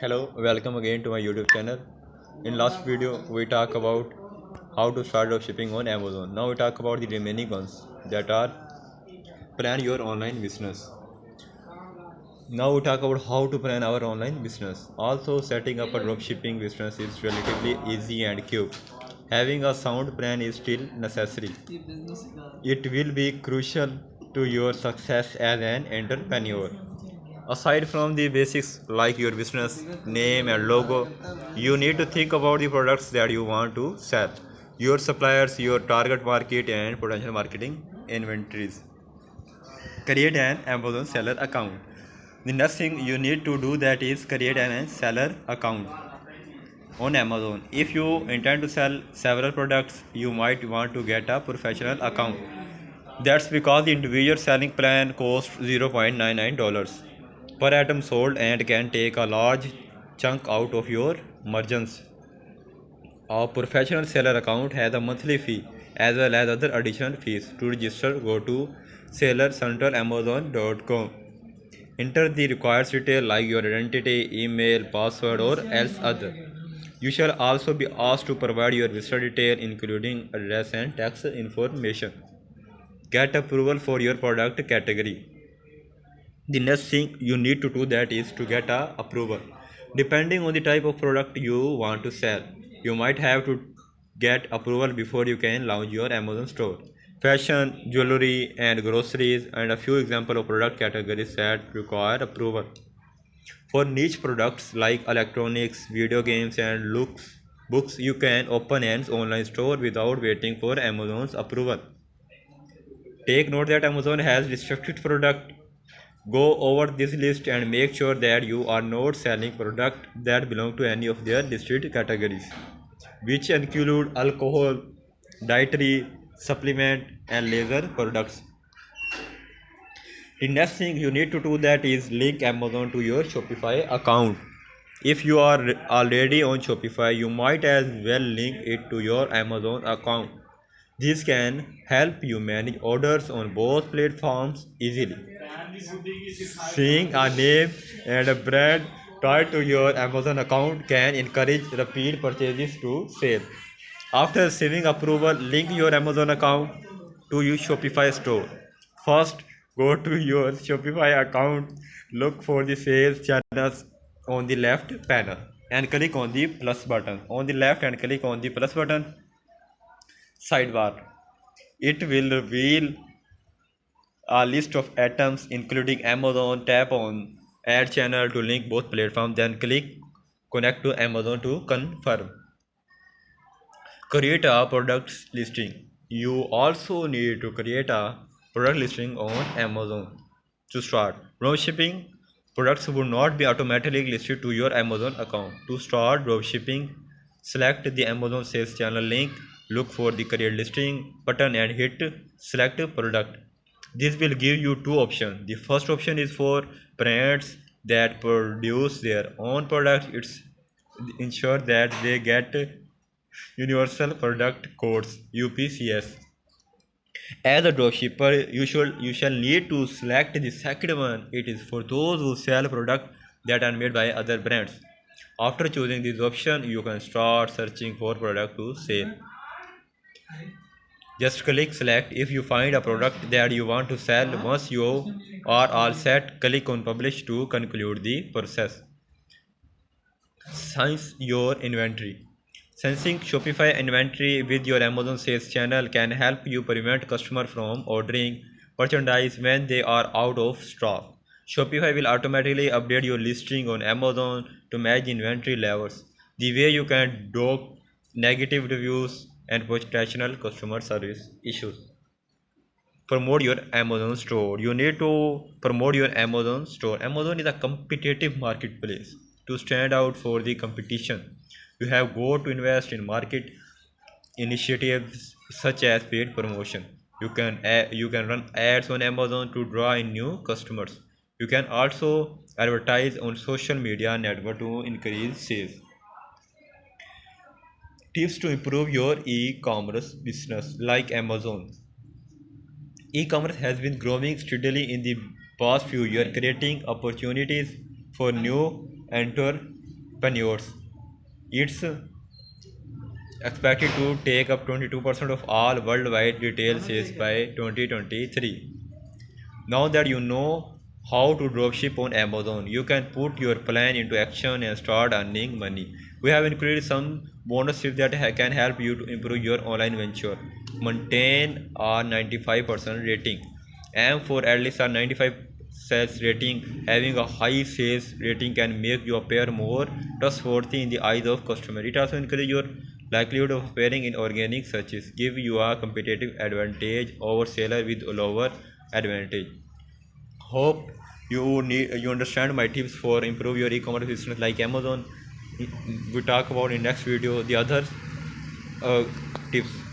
Hello, welcome again to my YouTube channel. In last video, we talk about how to start dropshipping on Amazon. Now we talk about the remaining ones that are plan your online business. Now we talk about how to plan our online business. Also, setting up a dropshipping business is relatively easy and quick. Having a sound plan is still necessary. It will be crucial to your success as an entrepreneur. Aside from the basics like your business name and logo, you need to think about the products that you want to sell, your suppliers, your target market, and potential marketing inventories. Create an Amazon seller account. The next thing you need to do that is create an seller account on Amazon. If you intend to sell several products, you might want to get a professional account. That's because the individual selling plan costs $0.99 per item sold and can take a large chunk out of your margins. A professional seller account has a monthly fee as well as other additional fees. To register, go to sellercentralamazon.com. Enter the required details like your identity, email, password, or else other. You shall also be asked to provide your visitor detail including address and tax information. Get approval for your product category. The next thing you need to do that is to get a approval. Depending on the type of product you want to sell, you might have to get approval before you can launch your Amazon store. Fashion, jewelry, and groceries, and a few examples of product categories that require approval. For niche products like electronics, video games, and looks books, you can open an online store without waiting for Amazon's approval. Take note that Amazon has restricted product. Go over this list and make sure that you are not selling products that belong to any of their listed categories, which include alcohol, dietary, supplement, and leisure products. The next thing you need to do that is link Amazon to your Shopify account. If you are already on Shopify, you might as well link it to your Amazon account. This can help you manage orders on both platforms easily. Seeing a name and a brand tied to your Amazon account can encourage repeat purchases to sale. After receiving approval, link your Amazon account to your Shopify store. First, go to your Shopify account, look for the sales channels on the left panel and click on the plus button. On the left and click on the plus button sidebar. It will reveal a list of items including Amazon. Tap on add channel to link both platforms, then click connect to Amazon to confirm. Create a product listing. You also need to create a product listing on Amazon. To start dropshipping, products would not be automatically listed to your Amazon account. To start dropshipping, select the Amazon sales channel link, look for the create listing button and hit select product. This will give you two options. The first option is for brands that produce their own products. It's ensure that they get Universal Product Codes (UPCs). As a dropshipper, you shall need to select the second one. It is for those who sell products that are made by other brands. After choosing this option, you can start searching for product to sell. Just click select if you find a product that you want to sell. Once you are all set, click on publish to conclude the process. Sense your inventory. Sensing Shopify inventory with your Amazon sales channel can help you prevent customers from ordering merchandise when they are out of stock. Shopify will automatically update your listing on Amazon to match inventory levels. The way you can dodge negative reviews and potential customer service issues. Promote your Amazon store. You need to promote your Amazon store. Amazon is a competitive marketplace. To stand out for the competition, you have got to invest in market initiatives such as paid promotion. You can run ads on Amazon to draw in new customers. You can also advertise on social media network to increase sales. Tips to improve your e-commerce business like Amazon. E-commerce has been growing steadily in the past few years, creating opportunities for new entrepreneurs. entrepreneurs. It's expected to take up 22% of all worldwide retail sales by 2023. Now that you know how to dropship on Amazon, you can put your plan into action and start earning money. We have included some bonus tips that can help you to improve your online venture. Maintain a 95% rating. Aim for at least a 95 sales rating. Having a high sales rating can make you appear more trustworthy in the eyes of customers. It also increases your likelihood of appearing in organic searches, give you a competitive advantage over seller with lower advantage. Hope you understand my tips for improve your e-commerce business like Amazon. We talk about in next video the other uh, tips.